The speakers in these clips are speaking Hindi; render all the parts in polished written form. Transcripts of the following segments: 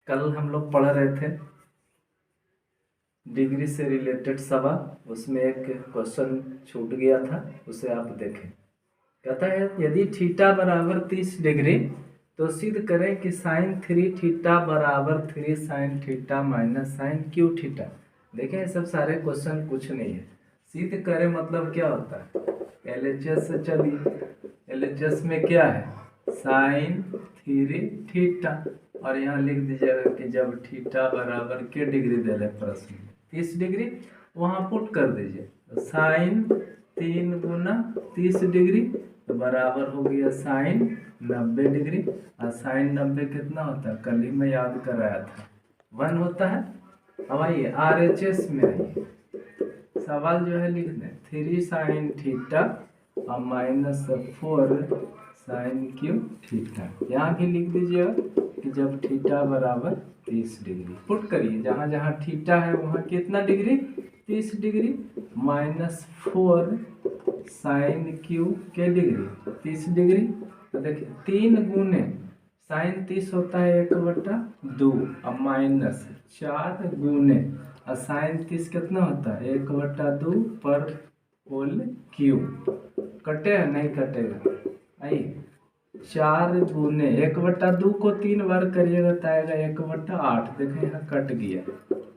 कल हम लोग पढ़ रहे थे डिग्री से रिलेटेड सवाल। उसमें एक क्वेश्चन छूट गया था, उसे आप देखें। कहता है यदि थीटा बराबर 30 डिग्री तो सिद्ध करें कि साइन 3 थीटा बराबर 3 sine theta minus sine cube theta. देखें ये सब सारे क्वेश्चन कुछ नहीं है। सिद्ध करें मतलब क्या होता है, एलएचएस से चलिए। एलएचएस में क्या है, साइन 3 थीटा, और यहाँ लिख दीजिएगा कि जब थीटा बराबर के डिग्री दे रहे प्रश्न में 30 डिग्री, वहाँ पुट कर दीजिए। तो साइन 3 गुना 30 डिग्री तो बराबर हो गया साइन 90 डिग्री। और साइन 90 कितना होता है, कल ही मैं याद कराया था, 1 होता है। अब आइए RHS में आइए, सवाल जो है लिख दें 3 साइन थीटा और माइनस 4 साइन क्यू थीटा। यहाँ भी लिख दीजिएगा कि जब थीटा बराबर 30 डिग्री, पुट करिए जहाँ जहाँ थीटा है वहाँ कितना degree, 30 degree, minus 4 sine cube के डिग्री 30 डिग्री। तो देखिए 3 गुने साइन 30 होता है 1/2 और माइनस 4 गुने और साइन 30 कितना होता है 1/2 पर होल क्यूब। कटेगा नहीं कटेगा, आइए 4 गुने 1/2 को 3 बार करिएगा तो आएगा 1/8। देखें यहाँ कट गया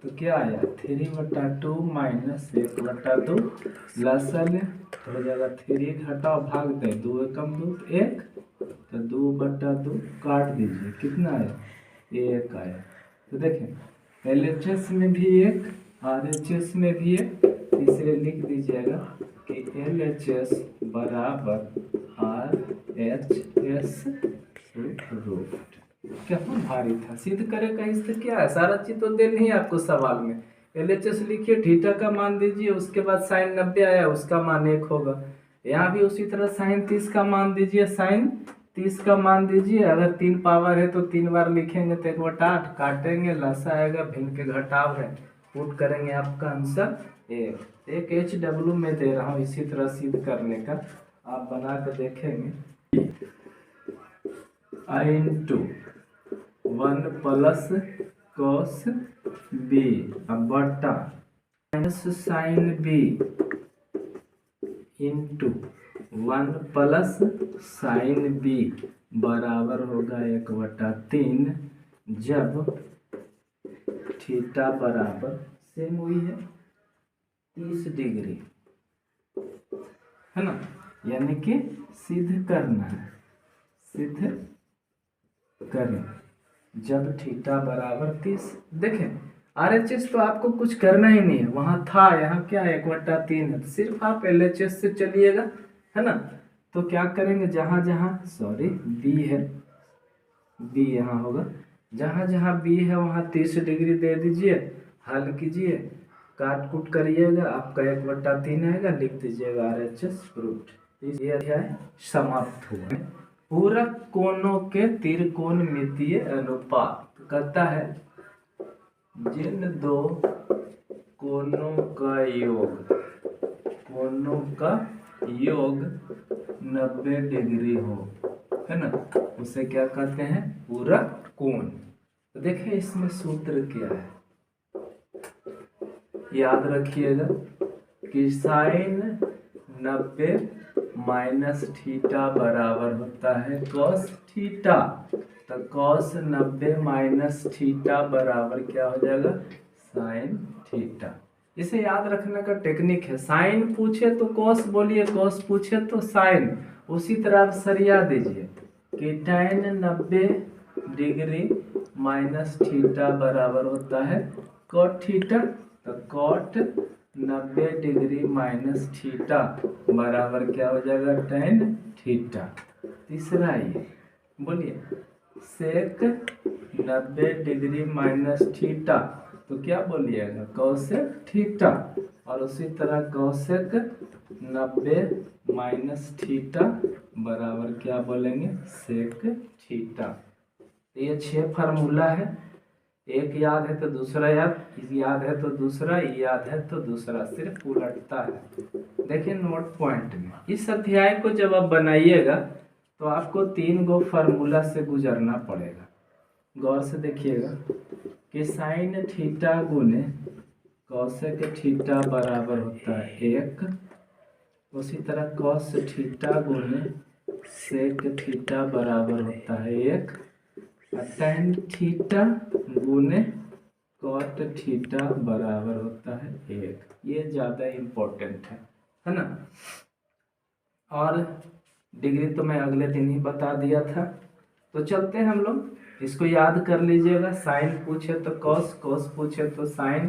तो क्या आया 3/2 माइनस 1/2 लसन हो जाएगा 3 घटाओ भाग दें 2 एकम 2 1 तो 2/2 काट दीजिए, कितना आया 1 आया। तो देखें LHS में भी 1, RHS में भी 1, इसलिए लिख दीजिएगा कि LHS बराबर RHS रूट। क्या भारी था, सिद्ध करेगा इससे क्या है, सारा चीज तो दे नहीं आपको सवाल में। LHS लिखिए, थीटा का मान दीजिए, उसके बाद साइन 90 आया उसका मान 1 होगा। यहाँ भी उसी तरह साइन 30 का मान दीजिए, साइन 30 का मान दीजिए। अगर 3 पावर है तो 3 बार लिखेंगे तो 1/8 काटेंगे, लसा आएगा, भिन्न के घटाव है, पुट करेंगे आपका आंसर 1 HW में दे रहा हूँ। इसी तरह सिद्ध करने का आप बना कर देखेंगे। I into 1 plus cos B बटा minus sine B into 1 plus sine B बराबर होगा 1/3 जब थीटा बराबर सेम हुई है 30 डिग्री, है ना। यानी कि सिद्ध करना है, सिद्ध करें जब थीटा बराबर 30। देखें RHS तो आपको कुछ करना ही नहीं है, वहाँ था, यहाँ क्या है 1/3 है, तो सिर्फ आप LHS से चलिएगा, है ना। तो क्या करेंगे, जहाँ जहाँ B है, B यहाँ होगा, जहाँ जहाँ B है वहाँ 30 डिग्री दे दीजिए, हल कीजिए, काट कूट करिएगा, आपका 1/3 आएगा, लिख दीजिएगा RHS रूट। ये अध्याय समाप्त हुआ। पूरक कोणों के त्रिकोणमितीय अनुपात कहता है जिन दो कोणों का योग, कोणों का योग 90 डिग्री हो, है ना, उसे क्या कहते हैं, पूरक कोण। तो देखिए इसमें सूत्र क्या है, याद रखिएगा कि साइन 90 माइनस थीटा बराबर होता है कॉस थीटा। तो कॉस 90 माइनस थीटा बराबर क्या हो जाएगा, साइन थीटा। इसे याद रखने का टेक्निक है, साइन पूछे तो कॉस बोलिए, कॉस पूछे तो साइन। उसी तरह आप सरिया दीजिए कि tan 90 डिग्री माइनस थीटा बराबर होता है कॉट थीटा। तो कॉट 90 डिग्री माइनस थीटा बराबर क्या हो जाएगा, tan थीटा। तीसरा ये बोलिए सेक 90 डिग्री माइनस थीटा, तो क्या बोलिएगा, कौसेक थीटा। और उसी तरह कौसेक 90 माइनस थीटा बराबर क्या बोलेंगे, सेक थीटा। ये 6 फार्मूला है, एक याद है तो दूसरा याद है तो दूसरा, याद है तो दूसरा, सिर्फ उलटता है। देखिए नोट पॉइंट में, इस अध्याय को जब आप बनाइएगा तो आपको 3 गो फार्मूला से गुजरना पड़ेगा। गौर से देखिएगा कि साइन थीटा गुने कॉसेक थीटा बराबर होता है 1, उसी तरह कॉस थीटा गुने सेक थीटा बराबर होता है 1, और टेन थीटा गुने कॉट थीटा बराबर होता है 1। ये ज़्यादा इम्पोर्टेंट है ना। और डिग्री तो मैं अगले दिन ही बता दिया था। तो चलते हैं हम लोग, इसको याद कर लीजिएगा। साइन पूछे तो कॉस, कॉस पूछे तो साइन,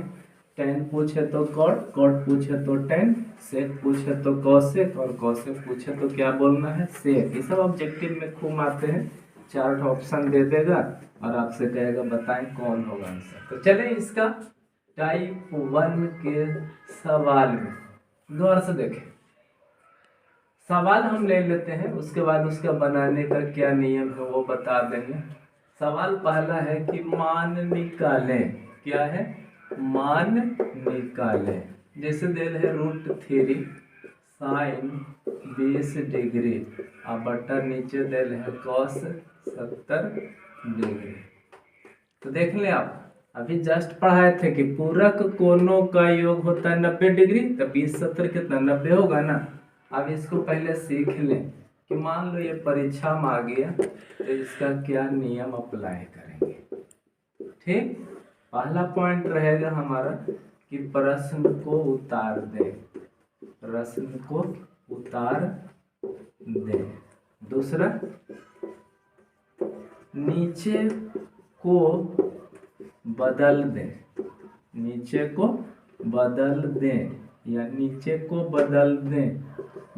टेन पूछे तो कॉट, कॉट पूछे तो टेन, सेक पूछे तो कॉसेक, और कॉसेक पूछे तो क्या बोलना है, सेक। ये सब ऑब्जेक्टिव में खूब आते हैं। 4 ऑप्शन दे देगा और आपसे कहेगा बताएं कौन होगा आंसर। तो चलें इसका टाइप 1 के सवाल में गौर से देखें। सवाल हम ले लेते हैं, उसके बाद उसका बनाने का क्या नियम है वो बता देंगे। सवाल पहला है कि मान निकालें। क्या है? मान निकालें। जैसे देल है √3 साइन 20 डिग्री, अब बटा नीचे देल है कॉस 70 डिग्री। तो देख लें आप, अभी जस्ट पढ़ाए थे कि पूरक कोणों का योग होता है 90 डिग्री, तो 20 70 कितना 90 होगा ना। अब इसको पहले सीख लें कि मान लो ये परीक्षा में आ गया तो इसका क्या नियम अप्लाई करेंगे। ठीक, पहला पॉइंट रहेगा हमारा कि प्रश्न को उतार दें, प्रश्न को उतार दें। दूसरा, नीचे को बदल दें, नीचे को बदल दें, या नीचे को बदल दें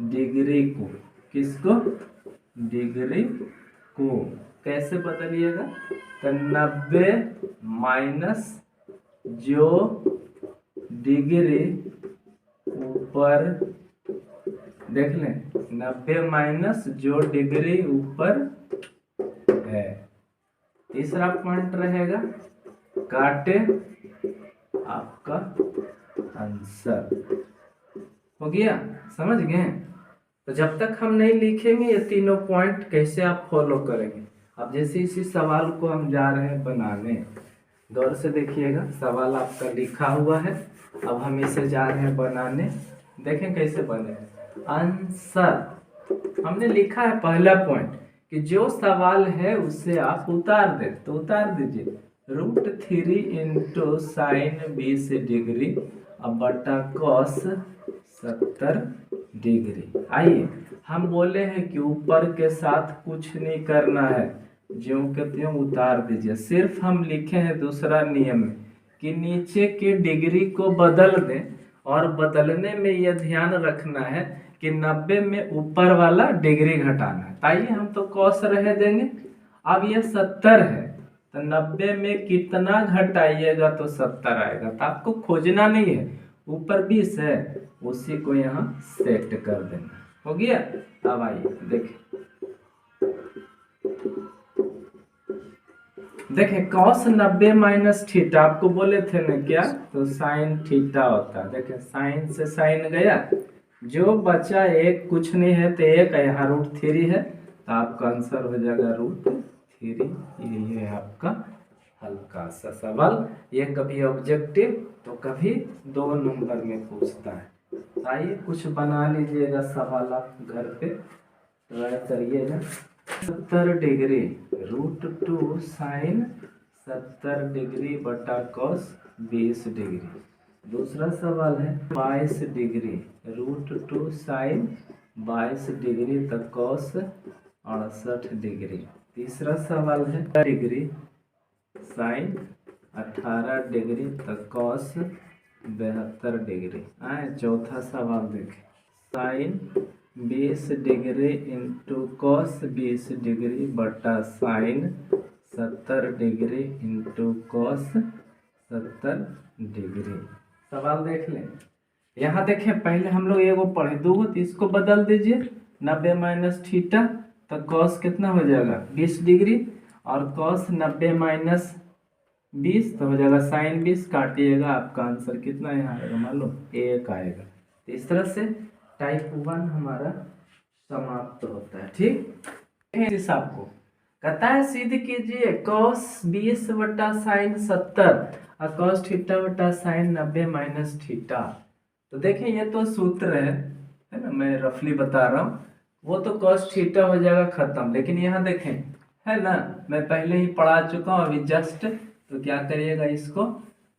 डिग्री को। किसको? डिग्री को। कैसे बदलिएगा? तो 90 माइनस जो डिग्री ऊपर, देख लें, 90 माइनस जो डिग्री ऊपर है। तीसरा पॉइंट रहेगा काटे आपका आंसर। हो गया? समझ गए? तो जब तक हम नहीं लिखेंगे ये तीनों पॉइंट कैसे आप फॉलो करेंगे। अब जैसे इसी सवाल को हम जा रहे हैं बनाने, गौर से देखिएगा। सवाल आपका लिखा हुआ है, अब हम इसे जा रहे हैं बनाने। देखें कैसे बने। आंसर हमने लिखा है पहला पॉइंट कि जो सवाल है उसे आप उतार दें, तो उतार दीजिए √3 इंटू साइन 20 डिग्री अब बटा कॉस 70 डिग्री। आइए, हम बोले हैं कि ऊपर के साथ कुछ नहीं करना है, ज्यों के त्यों उतार दीजिए। सिर्फ हम लिखे हैं दूसरा नियम कि नीचे के डिग्री को बदल दें, और बदलने में यह ध्यान रखना है कि 90 में ऊपर वाला डिग्री घटाना है। ताइए हम तो कॉस रह देंगे। अब यह 70 है, तो 90 में कितना घटाइएगा तो 70 आएगा। तो आपको खोजना नहीं है, ऊपर 20 है उसी को यहाँ सेट कर देना। हो गया? अब आइए देखें कॉस 90 माइनस थीटा, आपको बोले थे ना क्या, तो साइन थीटा होता है। देखें साइन से साइन गया, जो बचा एक कुछ नहीं है तो एक यहाँ √3 है, तो आपका आंसर हो जाएगा √3। ये है आपका हल्का सा सवाल। ये कभी ऑब्जेक्टिव तो कभी 2 नंबर में पूछता है। आइए कुछ बना लीजिएगा सवाल, आप घर पे ट्राई करिएगा। 70 डिग्री √2 साइन 70 डिग्री बटा कॉस 20 डिग्री। दूसरा सवाल है 22 डिग्री √2 साइन 22 डिग्री तक कॉस 68 डिग्री। तीसरा सवाल है डिग्री साइन 18 डिग्री तक कॉस 72 डिग्री। आए चौथा सवाल देखें, sine 20 degree into cos 20 degree बटा sine 70 degree into cos 70 degree. सवाल देख लें। यहाँ देखें, पहले हम लोग एगो पढ़े, दूगो, तो इसको बदल दीजिए 90 माइनस थीटा, तो कॉस कितना हो जाएगा 20 डिग्री, और कॉस 90 माइनस 20 तो हो जाएगा साइन 20। काटिएगा, आपका आंसर कितना यहाँ आएगा, मान लो 1 आएगा। तो इस तरह से टाइप 1 हमारा समाप्त होता है। ठीक है, इस आपको कहता है सिद्ध कीजिए cos 20 बटा साइन 70 और cos थीटा बटा साइन 90 माइनस थीटा। तो देखें ये तो सूत्र है ना, मैं रफली बता रहा हूँ। वो तो cos थीटा हो जाएगा खत्म, लेकिन यहाँ देखें है ना, मैं पहले ही पढ़ा चुका हूँ अभी जस्ट। तो क्या करिएगा, इसको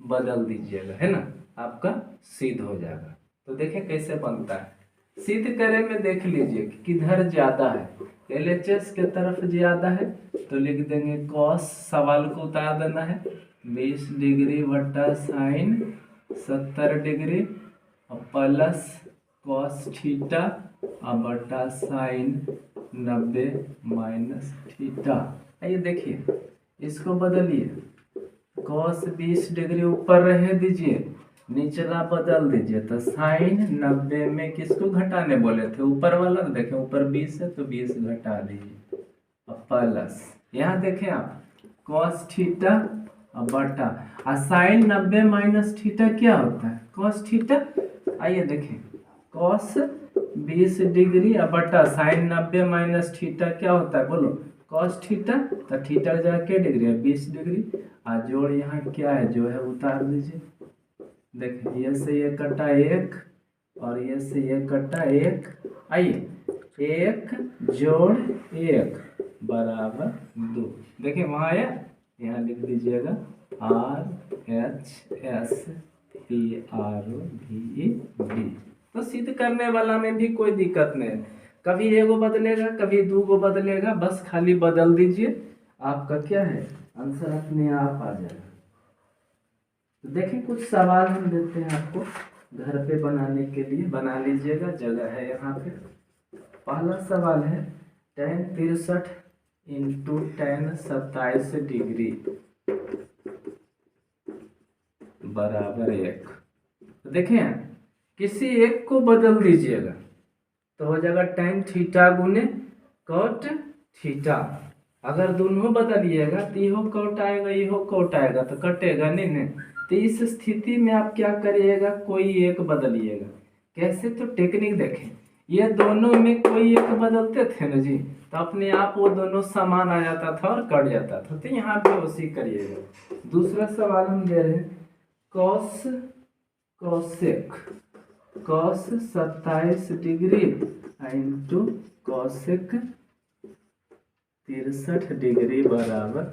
बदल दीजिएगा, है ना, आपका सिद्ध हो जाएगा। तो देखें कैसे बनता है। सिद्ध करे में देख लीजिए कि किधर ज्यादा है, LHS के तरफ ज्यादा है तो लिख देंगे cos, सवाल को उतार देना है 20 डिग्री बटा साइन 70 डिग्री और प्लस cos थीटा और बटा साइन 90 माइनस थीटा। आइए देखिए, इसको बदलिए, cos 20 डिग्री ऊपर रहे दीजिए, निचला बदल दीजिए। तो साइन 90 में किसको घटाने बोले थे, ऊपर वाला। देखें ऊपर 20 है तो 20 घटा दीजिए और प्लस यहाँ देखें आप cos थीटा और बटा और साइन 90 माइनस थीटा क्या होता है, cos थीटा। आइए देखें cos 20 डिग्री और बटा साइन 90 माइनस थीटा क्या होता है, बोलो cos थीटा। तो थीटा का क्या डिग्री है, 20 डिग्री। और जोड़ यहाँ क्या है, जो है उतार दीजिए। देखिए ये से ये कटा 1 और ये से ये कटा 1। आइए 1 जोड़ 1 बराबर 2। देखिए वहाँ आया, यहाँ लिख दीजिएगा RHS तो सिद्ध करने वाला में भी कोई दिक्कत नहीं है, कभी एगो बदलेगा कभी दो गो बदलेगा, बस खाली बदल दीजिए, आपका क्या है आंसर अपने आप आ जाएगा। तो देखें कुछ सवाल हम देते हैं आपको घर पे बनाने के लिए, बना लीजिएगा, जगह है यहाँ पे। पहला सवाल है tan 63 इंटू tan 27 डिग्री बराबर 1। तो देखें किसी एक को बदल दीजिएगा तो हो जाएगा tan थीटा गुने cot थीटा। अगर दोनों बदलिएगा तो इहो कट आएगा इहो कट आएगा तो कटेगा नहीं। तो इस स्थिति में आप क्या करिएगा, कोई एक बदलिएगा। कैसे, तो टेक्निक देखें, ये दोनों में कोई एक बदलते थे ना जी, तो अपने आप वो दोनों समान आ जाता था और कट जाता था। तो यहाँ पे उसी करिएगा। दूसरा सवाल हम दे रहे हैं cos cos 27 degree into cosec 63 degree बराबर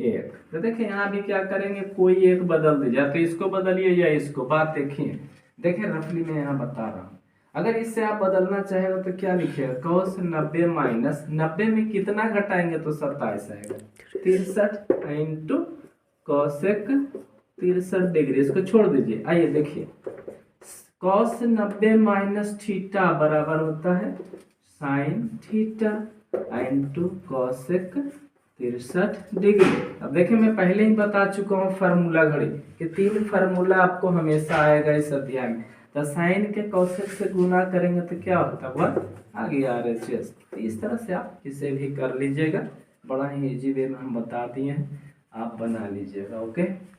1। तो देखिए यहाँ भी क्या करेंगे, कोई एक बदल दीजिए, तो इसको बदलिए या इसको। बात देखिए, देखिए रफली मैं यहाँ बता रहा हूँ। अगर इससे आप बदलना चाहेगा तो क्या लिखिएगा, cos 90 माइनस 90 में कितना घटाएंगे तो 27 आएगा, 63 इंटू cosec 63 डिग्री, इसको छोड़ दीजिए। आइए देखिए cos 90 माइनस थीटा बराबर होता है sine theta into cosec 63 degree. अब देखिए मैं पहले ही बता चुका हूँ फार्मूला घड़ी कि 3 फार्मूला आपको हमेशा आएगा इस अध्याय में। तो साइन के cosec से गुना करेंगे तो क्या होता है, वह आगे RHS। तो इस तरह से आप इसे भी कर लीजिएगा, बड़ा ही इजी वे में हम बता दिए हैं, आप बना लीजिएगा। ओके।